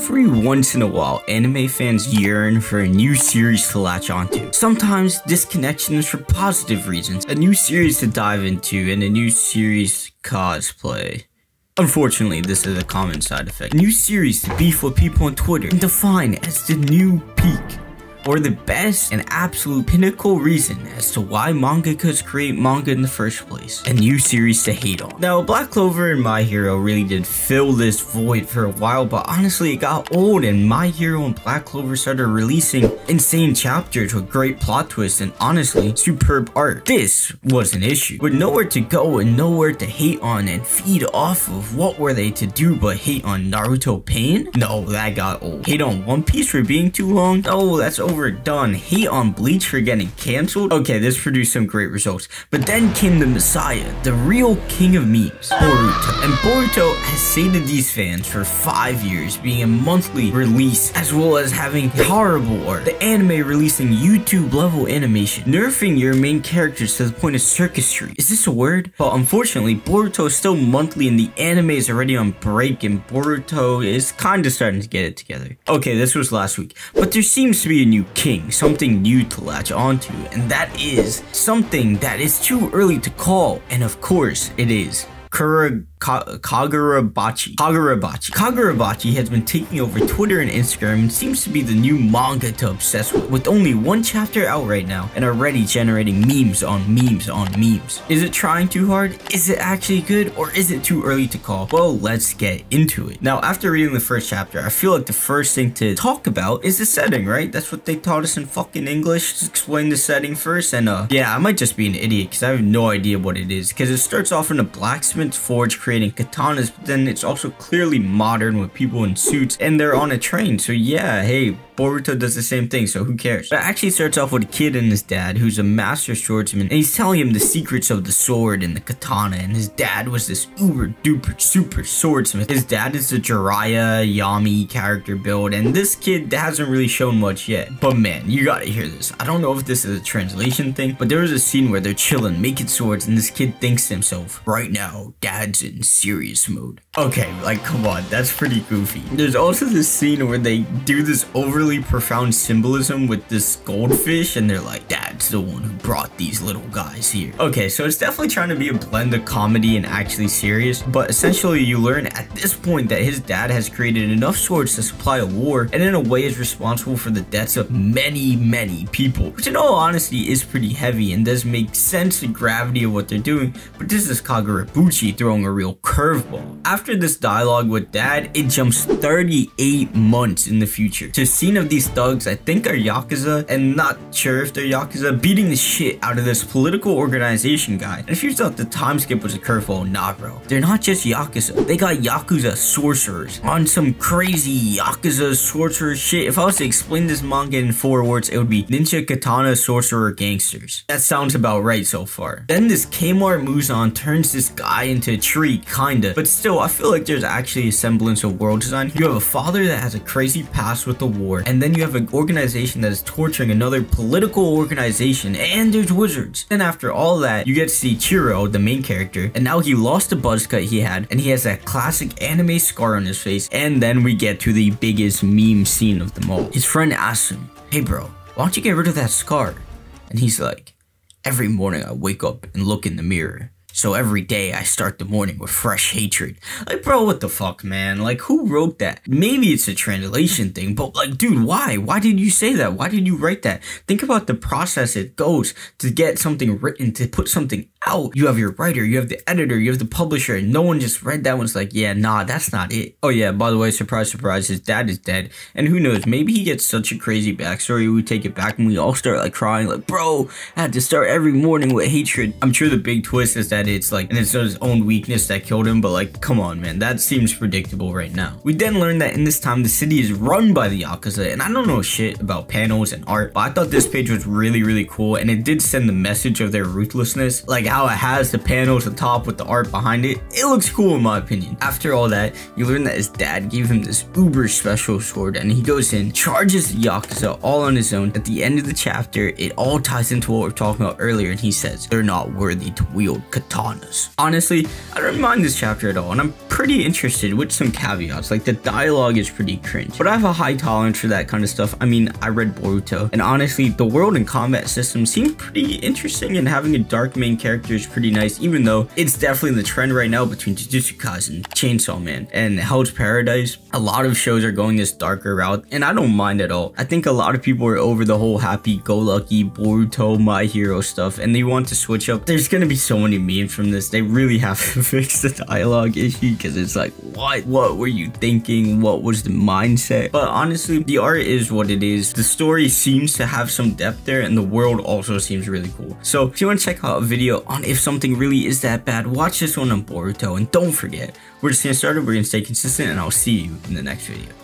Every once in a while, anime fans yearn for a new series to latch onto. Sometimes this connection is for positive reasons, a new series to dive into and a new series cosplay. Unfortunately, this is a common side effect. New series to beef with people on Twitter and define as the new peak, or the best and absolute pinnacle reason as to why mangakas create manga in the first place. A new series to hate on. Now, Black Clover and My Hero really did fill this void for a while, but honestly it got old and My Hero and Black Clover started releasing insane chapters with great plot twists and honestly superb art. This was an issue. With nowhere to go and nowhere to hate on and feed off of, what were they to do but hate on Naruto Pain? No, that got old. Hate on One Piece for being too long? No, that's overdone. Hate on Bleach for getting cancelled? Okay, this produced some great results. But then came the Messiah, the real king of memes, Boruto. And Boruto has sated these fans for 5 years, being a monthly release, as well as having horrible art. The anime releasing YouTube level animation, nerfing your main characters to the point of circusry. Is this a word? But unfortunately, Boruto is still monthly and the anime is already on break and Boruto is kinda starting to get it together. Okay, this was last week, but there seems to be a new king, something new to latch onto, and that is something that is too early to call, and of course it is Kagurabachi. Kagurabachi has been taking over Twitter and Instagram and seems to be the new manga to obsess with only one chapter out right now and already generating memes on memes on memes. Is it trying too hard? Is it actually good? Or is it too early to call? Well, let's get into it. Now, after reading the first chapter, I feel like the first thing to talk about is the setting, right? That's what they taught us in fucking English. Just explain the setting first, and yeah, I might just be an idiot because I have no idea what it is, because it starts off in a blacksmith forge creating katanas, but then it's also clearly modern with people in suits and they're on a train. So yeah, hey, Boruto does the same thing, so who cares? But it actually starts off with a kid and his dad who's a master swordsman, and he's telling him the secrets of the sword and the katana, and his dad was this uber duper super swordsmith. His dad is the Jiraiya Yami character build, and this kid hasn't really shown much yet. But man, you gotta hear this. I don't know if this is a translation thing, but there was a scene where they're chilling, making swords, and this kid thinks to himself, right now, dad's in serious mode. Okay, like come on, that's pretty goofy. There's also this scene where they do this overly profound symbolism with this goldfish, and they're like, dad's the one who brought these little guys here. Okay, so it's definitely trying to be a blend of comedy and actually serious, but essentially you learn at this point that his dad has created enough swords to supply a war, and in a way is responsible for the deaths of many people, which in all honesty is pretty heavy and does make sense the gravity of what they're doing. But this is Kagurabuchi throwing a real curveball. After this dialogue with dad, it jumps 38 months in the future to a scene of these thugs I think are Yakuza, and not sure if they're Yakuza, beating the shit out of this political organization guy. And if you thought the time skip was a curveball, nah bro. They're not just Yakuza, they got Yakuza sorcerers on some crazy Yakuza sorcerer shit. If I was to explain this manga in 4 words, it would be ninja katana sorcerer gangsters. That sounds about right so far. Then this Kmart Muzan turns this guy into a tree, kinda, but still I feel like there's actually a semblance of world design. You have a father that has a crazy past with the war, and then you have an organization that is torturing another political organization, and there's wizards. Then after all that, you get to see Chiro, the main character, and now he lost the buzz cut he had, and he has that classic anime scar on his face. And then we get to the biggest meme scene of them all. His friend asks him, hey bro, why don't you get rid of that scar? And he's like, every morning I wake up and look in the mirror, so every day I start the morning with fresh hatred. Like, bro, what the fuck, man? Like, who wrote that? Maybe it's a translation thing, but like, dude, why? Why did you say that? Why did you write that? Think about the process it goes to get something written, to put something out. You have your writer, you have the editor, you have the publisher, and no one just read that one's like, yeah, nah, that's not it. Oh yeah, by the way, surprise, surprise, his dad is dead. And who knows, maybe he gets such a crazy backstory, we take it back and we all start like crying, like, bro, I had to start every morning with hatred. I'm sure the big twist is that it's like, and it's his own weakness that killed him, but like, come on, man, that seems predictable right now. We then learn that in this time, the city is run by the Yakuza, and I don't know shit about panels and art, but I thought this page was really cool, and it did send the message of their ruthlessness. Like, how it has the panels at the top with the art behind it. It looks cool in my opinion. After all that, you learn that his dad gave him this uber special sword, and he goes in, charges the Yakuza all on his own. At the end of the chapter, it all ties into what we were talking about earlier, and he says they're not worthy to wield katanas. Honestly, I don't mind this chapter at all, and I'm pretty interested with some caveats. Like, the dialogue is pretty cringe, but I have a high tolerance for that kind of stuff. I mean, I read Boruto, and honestly, the world and combat system seem pretty interesting, and having a dark main character is pretty nice, even though it's definitely the trend right now between Jujutsu Kaisen, Chainsaw Man, and Hell's Paradise. A lot of shows are going this darker route, and I don't mind at all. I think a lot of people are over the whole happy-go-lucky Boruto, My Hero stuff, and they want to switch up. There's gonna be so many memes from this. They really have to fix the dialogue issue, because it's like, what were you thinking? What was the mindset? But honestly, the art is what it is. The story seems to have some depth there, and the world also seems really cool. So if you want to check out a video on if something really is that bad, watch this one on Boruto, and don't forget, we're just getting started, we're gonna stay consistent, and I'll see you in the next video.